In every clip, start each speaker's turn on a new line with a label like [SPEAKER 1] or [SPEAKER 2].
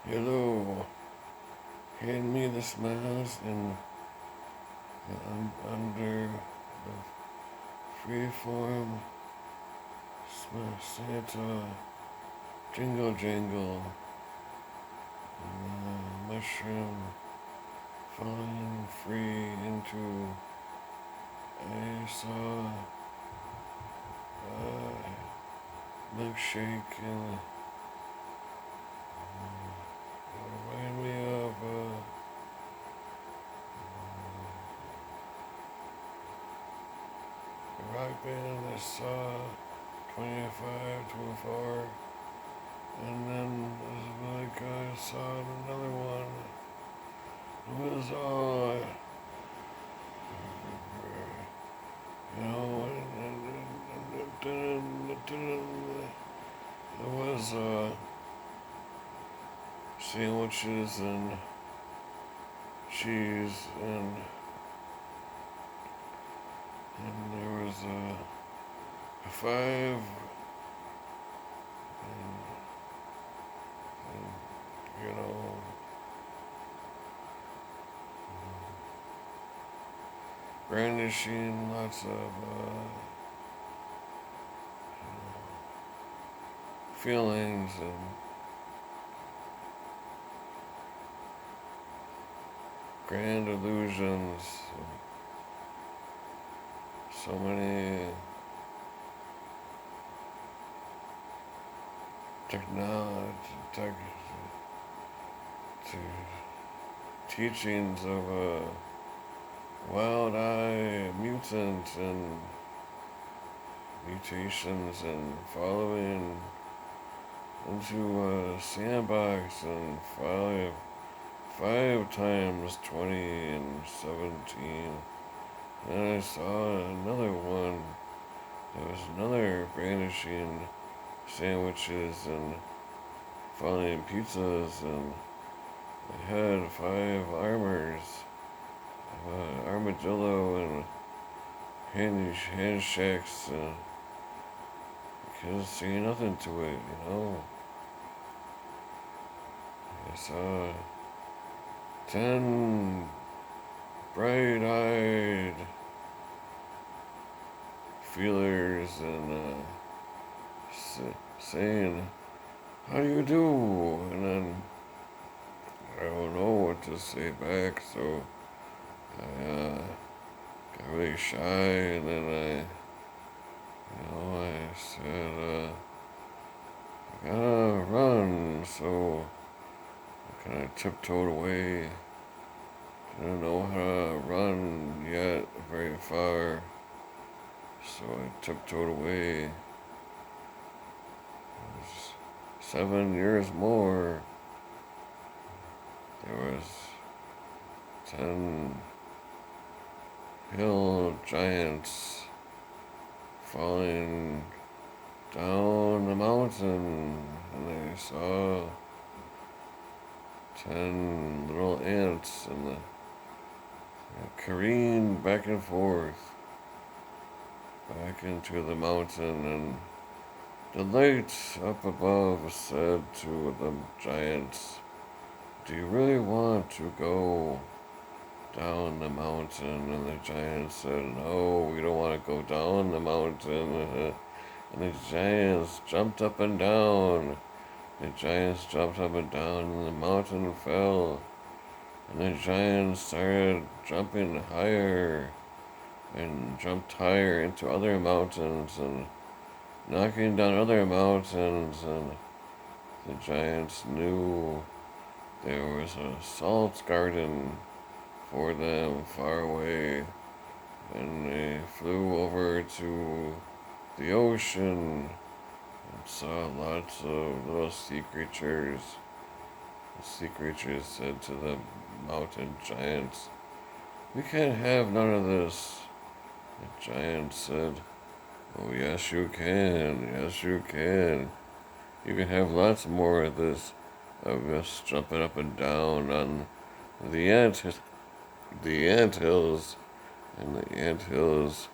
[SPEAKER 1] Hello, hand me the smiles and under the freeform Santa jingle jangle mushroom falling free into I saw a milkshake and remind me of a rock band I saw 25, 24, and then like I saw another one. It was all, you know, it was sandwiches and cheese and there was a five and you know brandishing lots of feelings and grand illusions. So many technology, teachings of a wild-eyed mutant and mutations and following into a sandbox and five times 20 and 17. And I saw another one. There was another brandishing sandwiches and falling pizzas, and I had five armors, armadillo and handshakes. Couldn't see nothing to it, you know. I saw 10 bright-eyed feelers and saying, "How do you do?" And then I don't know what to say back, so I got really shy, and then I said, I gotta run, so I kind of tiptoed away. Didn't know how to run yet very far, so I tiptoed away. It was 7 years more. There was 10 hill giants falling down the mountain, and I saw 10 little ants and the careen back and forth back into the mountain, and the light up above said to the giants, "Do you really want to go down the mountain?" And the giants said, "No, we don't want to go down the mountain." And the giants jumped up and down. The giants jumped up and down, and the mountain fell. And the giants started jumping higher and jumped higher into other mountains and knocking down other mountains. And the giants knew there was a salt garden for them far away. And they flew over to the ocean and saw lots of little sea creatures. The sea creatures said to the mountain giants, "We can't have none of this." The giant said, "Oh, yes you can, yes you can. You can have lots more of this, of us jumping up and down on the ant hills." And the ant hills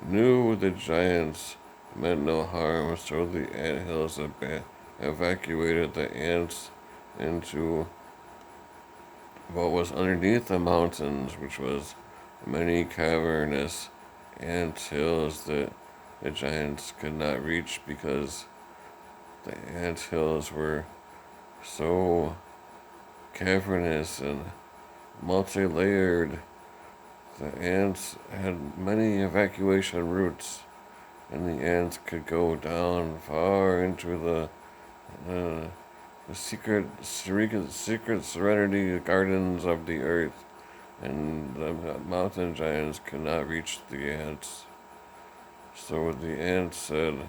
[SPEAKER 1] knew the giants meant no harm, so the ant hills evacuated the ants into what was underneath the mountains, which was many cavernous ant hills that the giants could not reach because the ant hills were so cavernous and multi-layered. The ants had many evacuation routes, and the ants could go down far into uh, the secret serenity gardens of the earth, and the mountain giants could not reach the ants. So the ants said,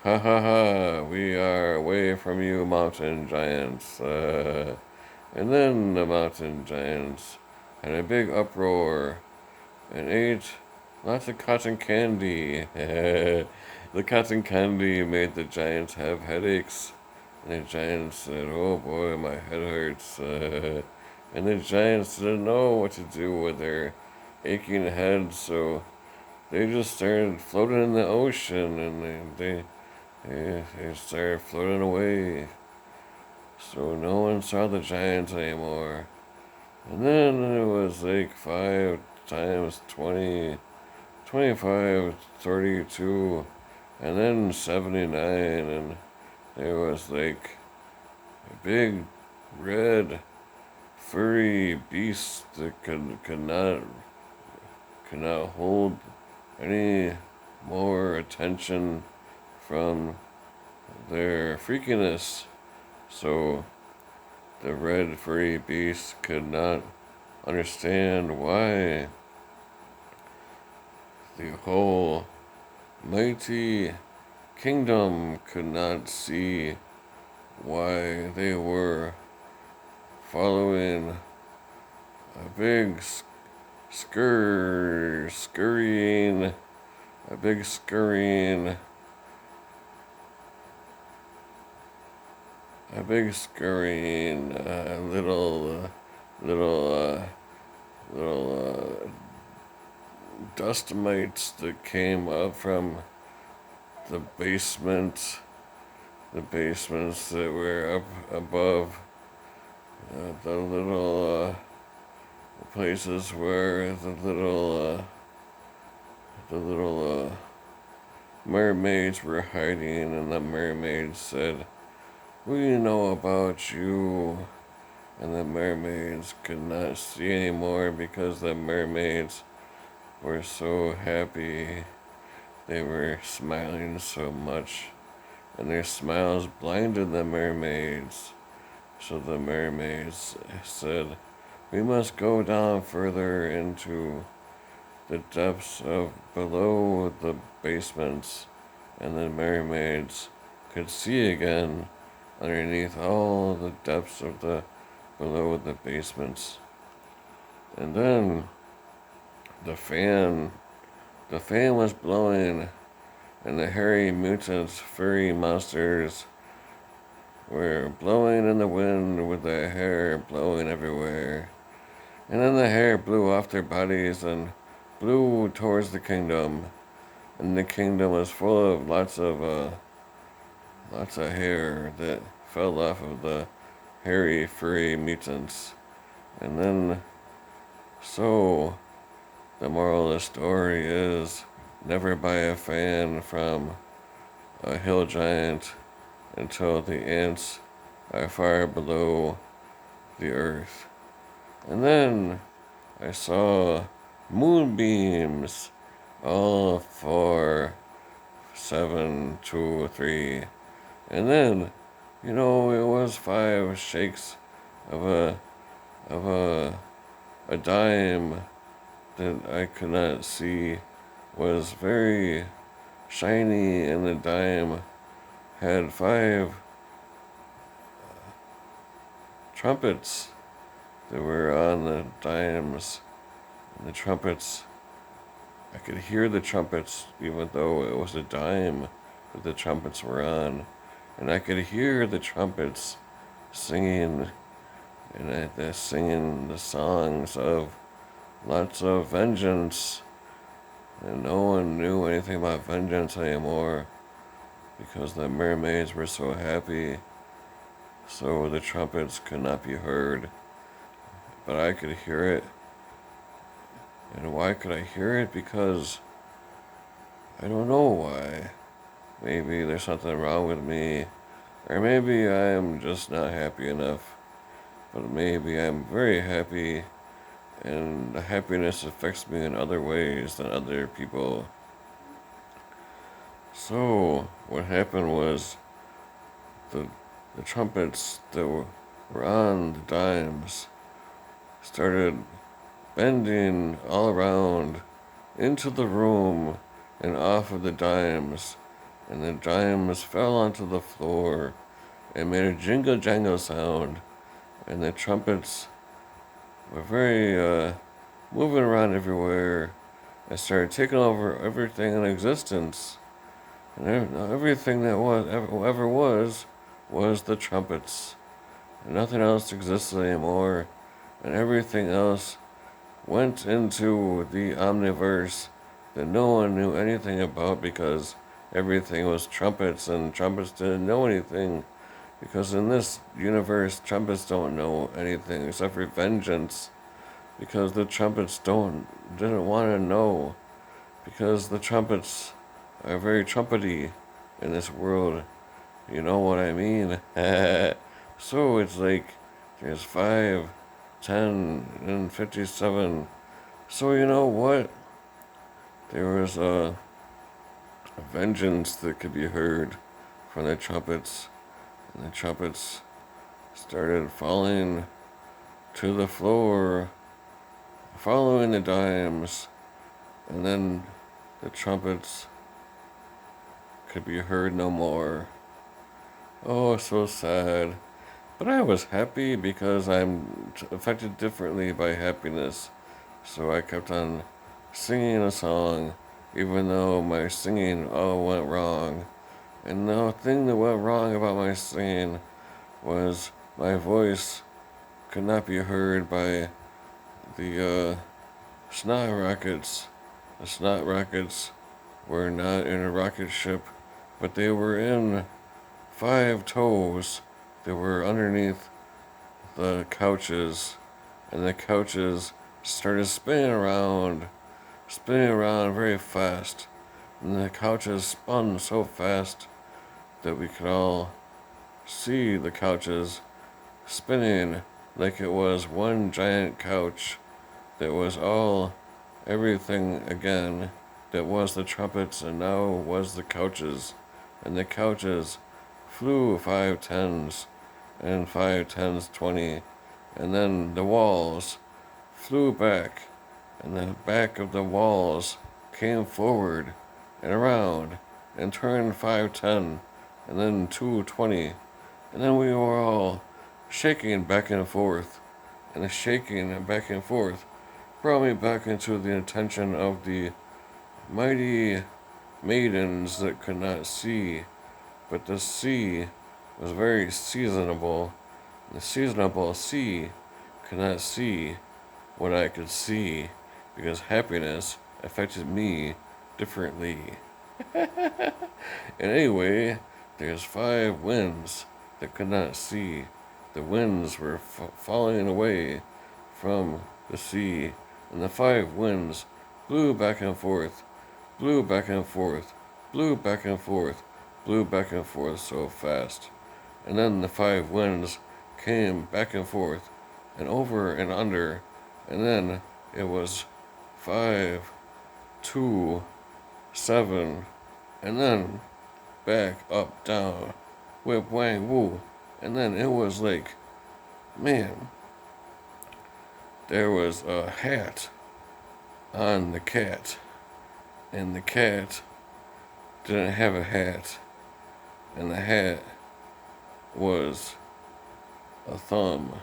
[SPEAKER 1] "Ha ha ha, we are away from you, mountain giants." And then the mountain giants had a big uproar and ate lots of cotton candy. The cotton candy made the giants have headaches. And the giants said, "Oh boy, my head hurts." And the giants didn't know what to do with their aching heads, so they just started floating in the ocean, and they started floating away. So no one saw the giants anymore. And then it was like 5 times 20, 25, 32, and then 79, and there was like a big red furry beast that could not hold any more attention from their freakiness. So the red furry beast could not understand why the whole mighty kingdom could not see why they were following a big scurrying, a big scurrying, a big scurrying little dust mites that came up from the basements that were up above the little places where the little mermaids were hiding, and the mermaids said, "We know about you." And the mermaids could not see anymore because the mermaids were so happy. They were smiling so much, and their smiles blinded the mermaids. So the mermaids said, "We must go down further into the depths of below the basements." And the mermaids could see again underneath all the depths of the below the basements. And then the fan was blowing, and the hairy mutants, furry monsters, were blowing in the wind with their hair blowing everywhere. And then the hair blew off their bodies and blew towards the kingdom. And the kingdom was full of lots of hair that fell off of the hairy, furry mutants. And then, so, the moral of the story is never buy a fan from a hill giant until the ants are far below the earth. And then I saw moonbeams, all 4, 7, 2, 3. And then, it was 5 shakes of a dime that I could not see was very shiny, and the dime had 5 trumpets that were on the dimes. And the trumpets, I could hear the trumpets even though it was a dime that the trumpets were on. And I could hear the trumpets singing, and they're singing the songs of lots of vengeance. And no one knew anything about vengeance anymore because the mermaids were so happy. so the trumpets could not be heard, but I could hear it. And why could I hear it? Because I don't know why. Maybe there's something wrong with me, or maybe I am just not happy enough. But maybe I'm very happy, and the happiness affects me in other ways than other people. So, what happened was the, the trumpets that were on the dimes started bending all around into the room and off of the dimes, and the dimes fell onto the floor and made a jingle jangle sound, and the trumpets were very moving around everywhere and started taking over everything in existence. And everything that ever was the trumpets. And nothing else existed anymore. And everything else went into the omniverse that no one knew anything about because everything was trumpets, and trumpets didn't know anything. Because in this universe, trumpets don't know anything except for vengeance. Because the trumpets didn't want to know. Because the trumpets are very trumpety in this world. You know what I mean? So it's like there's 5, 10, and 57. So you know what? There was a vengeance that could be heard from the trumpets. And the trumpets started falling to the floor, following the dimes. And then the trumpets could be heard no more. Oh, so sad. But I was happy because I'm affected differently by happiness. So I kept on singing a song, even though my singing all went wrong. And the thing that went wrong about my singing was my voice could not be heard by the snot rockets. The snot rockets were not in a rocket ship, but they were in 5 toes that were underneath the couches, and the couches started spinning around very fast, and the couches spun so fast that we could all see the couches spinning like it was one giant couch that was all everything again, that was the trumpets and now was the couches, and the couches flew 5 tens and 5 tens 20, and then the walls flew back, and the back of the walls came forward and around and turned 510 and then 220, and then we were all shaking back and forth, and the shaking back and forth brought me back into the attention of the mighty maidens that could not see, but the sea was very seasonable. The seasonable sea could not see what I could see because happiness affected me differently. And anyway, there's 5 winds that could not see. The winds were falling away from the sea, and the 5 winds blew back and forth, blew back and forth, blew back and forth, blew back and forth so fast. And then the 5 winds came back and forth and over and under, and then it was 5, 2, 7, and then back, up, down, whip, wang, woo. And then it was like, man, there was a hat on the cat, and the cat didn't have a hat, and the hat was a thumb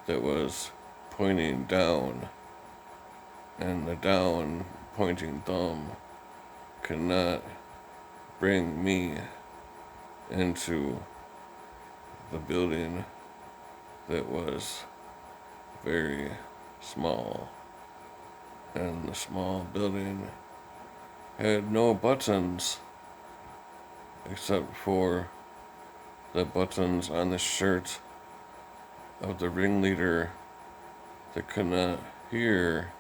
[SPEAKER 1] that was pointing down, and the down pointing thumb could not bring me into the building that was very small, and the small building had no buttons except for the buttons on the shirt of the ringleader that could not hear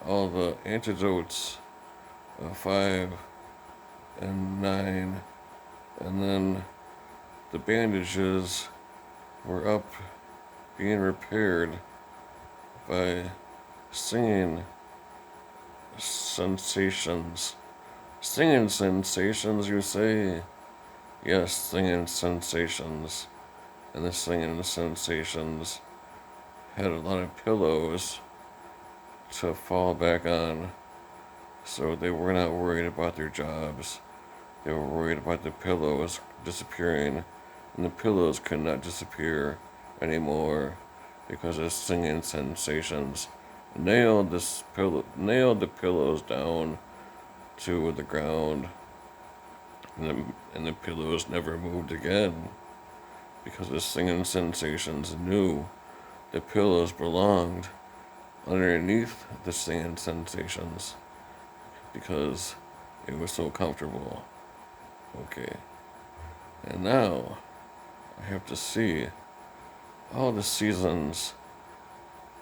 [SPEAKER 1] all the antidotes of 5 and 9, and then the bandages were up being repaired by singing sensations. Singing sensations, you say? Yes, singing sensations. And the singing sensations had a lot of pillows to fall back on, so they were not worried about their jobs. They were worried about the pillows disappearing, and the pillows could not disappear anymore because of singing sensations. Nailed the pillows down to the ground, and the pillows never moved again because the singing sensations knew the pillows belonged underneath the singing sensations because it was so comfortable. Okay, and now I have to see all the seasons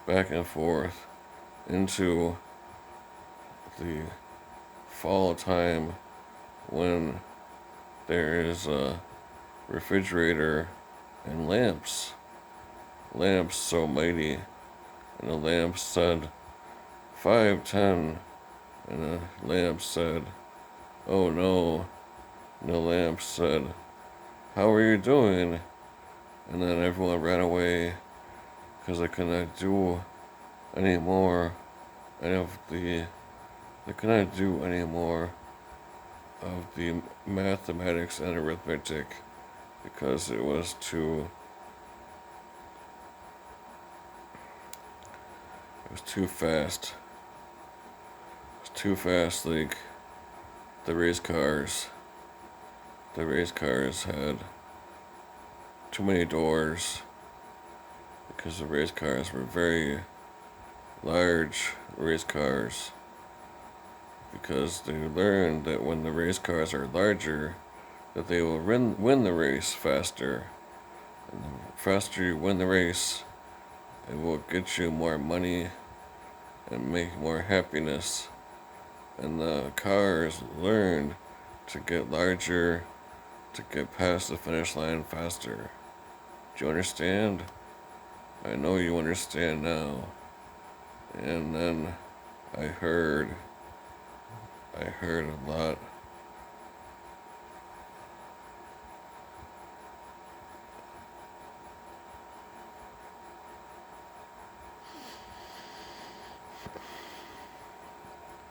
[SPEAKER 1] back and forth into the fall time when there is a refrigerator and lamps so mighty, and the lamp said 5:10, and the lamp said, "Oh no," and the lamp said, "How are you doing?" And then everyone ran away because they could not do any more they could not do any more of the mathematics and arithmetic because it was too fast. It was too fast, like the race cars. The race cars had too many doors because the race cars were very large race cars, because they learned that when the race cars are larger, that they will win the race faster. And the faster you win the race, it will get you more money and make more happiness. And the cars learned to get larger to get past the finish line faster. Do you understand? I know you understand now. And then I heard a lot.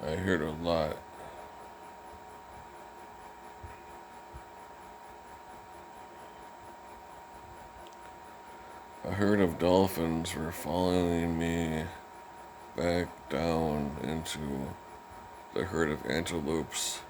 [SPEAKER 1] I heard a lot. I heard of dolphins were following me back down into the herd of antelopes